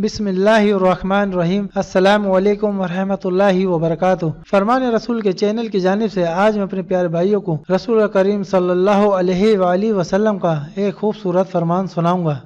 بسم اللہ الرحمن الرحیم۔ السلام علیکم ورحمۃ اللہ وبرکاتہ۔ فرمان رسول کے چینل کی جانب سے آج میں اپنے پیارے بھائیوں کو رسول کریم صلی اللہ علیہ وآلہ وسلم کا ایک خوبصورت فرمان سناؤں گا۔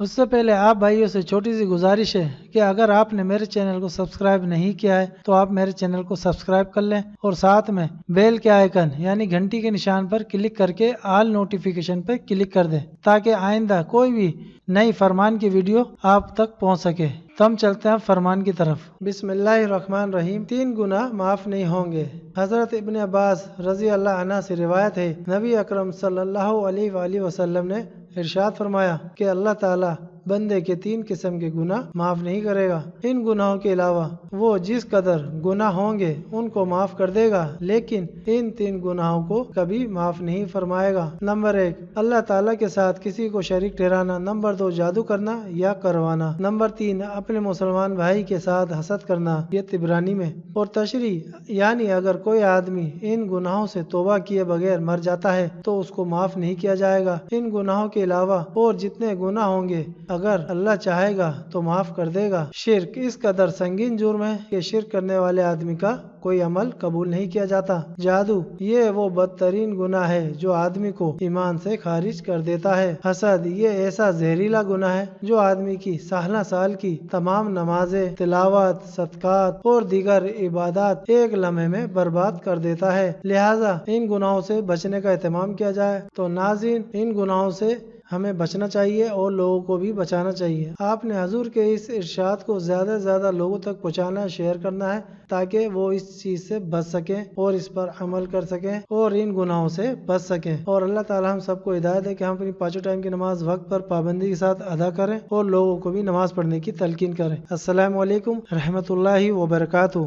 اس سے پہلے آپ بھائیوں سے چھوٹی سی گزارش ہے کہ اگر آپ نے میرے چینل کو سبسکرائب نہیں کیا ہے تو آپ میرے چینل کو سبسکرائب کر لیں اور ساتھ میں بیل کے آئیکن یعنی گھنٹی کے نشان پر کلک کر کے آل نوٹیفیکیشن پر کلک کر دیں تاکہ آئندہ کوئی بھی نئی فرمان کی ویڈیو آپ تک پہنچ سکے۔ تو ہم چلتے ہیں فرمان کی طرف۔ بسم اللہ الرحمن الرحیم۔ 3 گناہ معاف نہیں ہوں گے۔ حضرت ابن عباس رضی اللہ عنہ سے روایت ہے، نبی اکرم صلی اللہ علیہ وآلہ وسلم نے ارشاد فرمایا کہ اللہ تعالی بندے کے 3 قسم کے گناہ معاف نہیں کرے گا۔ ان گناہوں کے علاوہ وہ جس قدر گناہ ہوں گے ان کو معاف کر دے گا، لیکن ان 3 گناہوں کو کبھی معاف نہیں فرمائے گا۔ نمبر 1، اللہ تعالیٰ کے ساتھ کسی کو شریک ٹھہرانا۔ نمبر 2، جادو کرنا یا کروانا۔ نمبر 3، اپنے مسلمان بھائی کے ساتھ حسد کرنا۔ یہ طبرانی میں۔ اور تشریح یعنی اگر کوئی آدمی ان گناہوں سے توبہ کیے بغیر مر جاتا ہے تو اس کو معاف نہیں کیا جائے گا۔ ان گناہوں کے علاوہ اور جتنے گناہ ہوں گے اگر اللہ چاہے گا تو معاف کر دے گا۔ شرک اس قدر سنگین جرم ہے کہ شرک کرنے والے آدمی کا کوئی عمل قبول نہیں کیا جاتا۔ جادو یہ وہ بدترین گناہ ہے جو آدمی کو ایمان سے خارج کر دیتا ہے۔ حسد یہ ایسا زہریلا گناہ ہے جو آدمی کی سالہ سال کی تمام نمازیں، تلاوت، صدقات اور دیگر عبادات ایک لمحے میں برباد کر دیتا ہے۔ لہٰذا ان گناہوں سے بچنے کا اہتمام کیا جائے۔ تو ناظرین، ان گناہوں سے ہمیں بچنا چاہیے اور لوگوں کو بھی بچانا چاہیے۔ آپ نے حضور کے اس ارشاد کو زیادہ سے زیادہ لوگوں تک پہنچانا، شیئر کرنا ہے تاکہ وہ اس چیز سے بچ سکیں اور اس پر عمل کر سکیں اور ان گناہوں سے بچ سکیں۔ اور اللہ تعالی ہم سب کو ہدایت ہے کہ ہم اپنی 5 ٹائم کی نماز وقت پر پابندی کے ساتھ ادا کریں اور لوگوں کو بھی نماز پڑھنے کی تلقین کریں۔ السلام علیکم رحمۃ اللہ وبرکاتہ۔